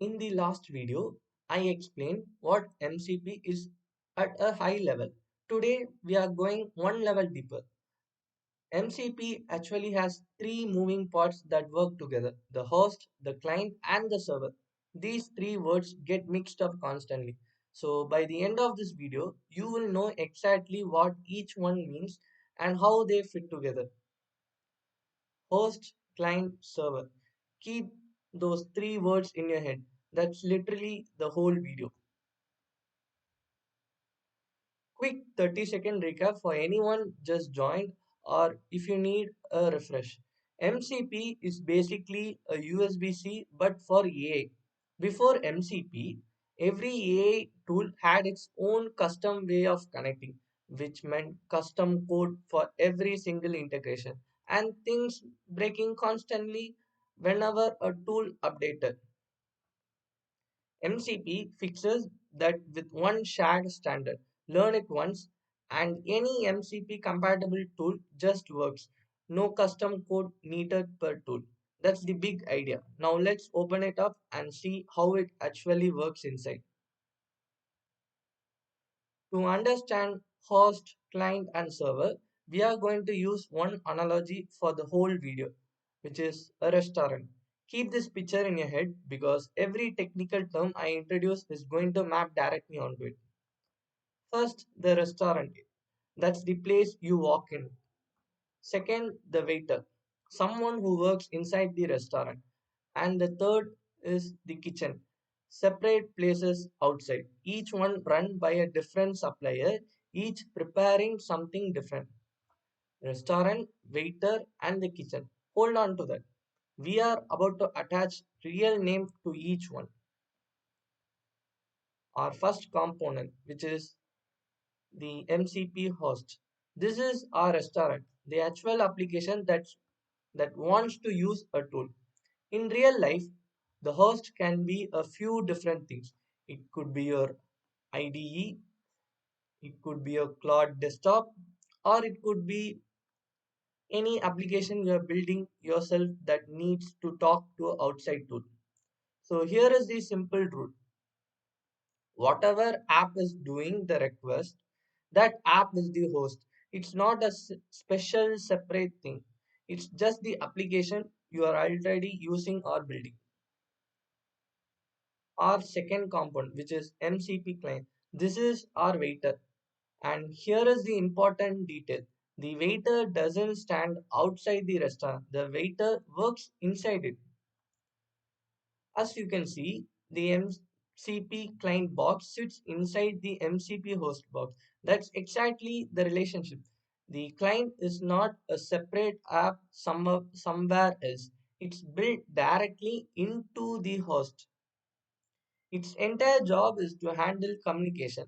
In the last video, I explained what MCP is at a high level. Today, we are going one level deeper. MCP actually has three moving parts that work together: the host, the client, and the server. These three words get mixed up constantly. So, by the end of this video, you will know exactly what each one means and how they fit together. Host, client, server. Keep those three words in your head. That's literally the whole video. Quick 30-second recap for anyone just joined or if you need a refresh. MCP is basically a USB-C but for AI. Before MCP, every AI tool had its own custom way of connecting, which meant custom code for every single integration and things breaking constantly whenever a tool updated. MCP fixes that with one shared standard. Learn it once, and any MCP compatible tool just works. No custom code needed per tool. That's the big idea. Now let's open it up and see how it actually works inside. To understand host, client, and server, we are going to use one analogy for the whole video, which is a restaurant. Keep this picture in your head because every technical term I introduce is going to map directly onto it. First, the restaurant. That's the place you walk in. Second, the waiter, someone who works inside the restaurant. And the third is the kitchen, separate places outside, each one run by a different supplier, each preparing something different. Restaurant, waiter, and the kitchen. Hold on to that. We are about to attach real name to each one. Our first component, which is the MCP host. This is our restaurant, the actual application that wants to use a tool. In real life, the host can be a few different things. It could be your IDE, it could be your cloud desktop, or it could be any application you are building yourself that needs to talk to an outside tool. So here is the simple rule. Whatever app is doing the request, that app is the host. It's not a special separate thing. It's just the application you are already using or building. Our second component, which is MCP client. This is our waiter. And here is the important detail. The waiter doesn't stand outside the restaurant. The waiter works inside it. As you can see, the MCP client box sits inside the MCP host box. That's exactly the relationship. The client is not a separate app somewhere else. It's built directly into the host. Its entire job is to handle communication.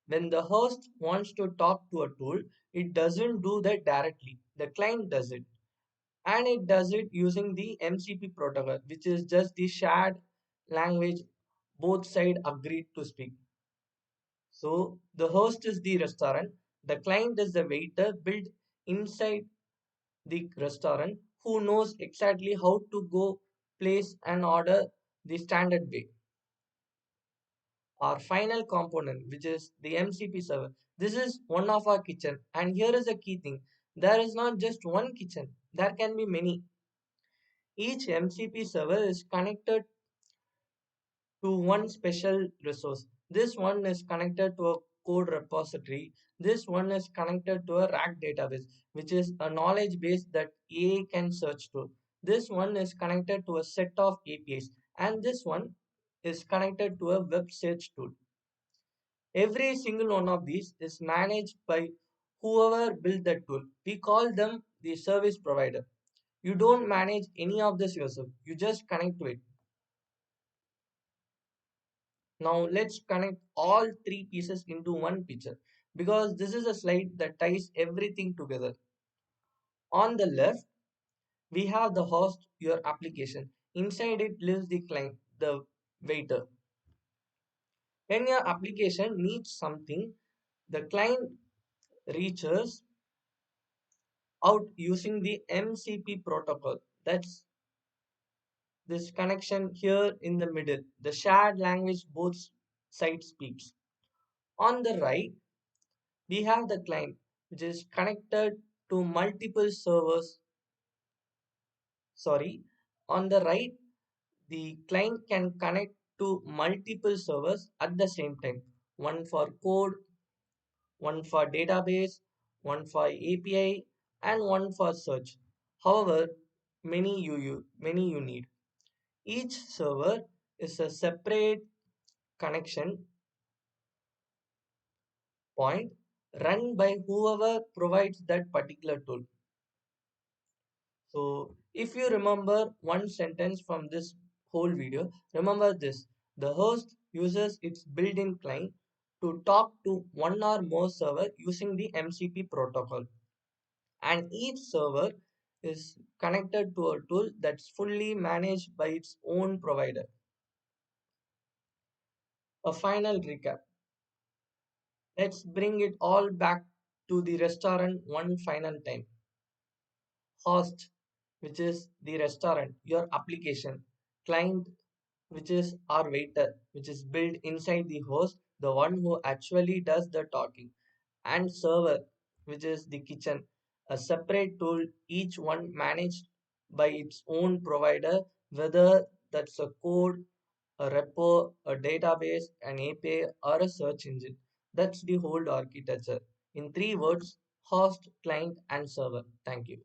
When the host wants to talk to a tool, it doesn't do that directly. The client does it. And it does it using the MCP protocol, which is just the shared language both sides agreed to speak. So the host is the restaurant, the client is the waiter built inside the restaurant who knows exactly how to go place an order the standard way. Our final component, which is the MCP server. This is one of our kitchen, and here is a key thing. There is not just one kitchen, there can be many. Each MCP server is connected to one special resource. This one is connected to a code repository. This one is connected to a rack database, which is a knowledge base that AI can search to. This one is connected to a set of APIs, and this one is connected to a web search tool. Every single one of these is managed by whoever built the tool. We call them the service provider. You don't manage any of this yourself. You just connect to it. Now let's connect all three pieces into one picture because this is a slide that ties everything together. On the left, we have the host, your application. Inside it lives the client, the waiter. When your application needs something, the client reaches out using the MCP protocol. That's this connection here in the middle, the shared language both sides speaks. On the right, we have the client, which is connected to multiple servers. Sorry, on the right, the client can connect to multiple servers at the same time. One for code, one for database, one for API, and one for search. However, many you need. Each server is a separate connection point run by whoever provides that particular tool. So, if you remember one sentence from this whole video, remember this. The host uses its built-in client to talk to one or more server using the MCP protocol. And each server is connected to a tool that's fully managed by its own provider. A final recap. Let's bring it all back to the restaurant one final time. Host, which is the restaurant, your application. Client, which is our waiter, which is built inside the host, the one who actually does the talking. And server, which is the kitchen, a separate tool, each one managed by its own provider, whether that's a code, a repo, a database, an API, or a search engine. That's the whole architecture. In three words: host, client, and server. Thank you.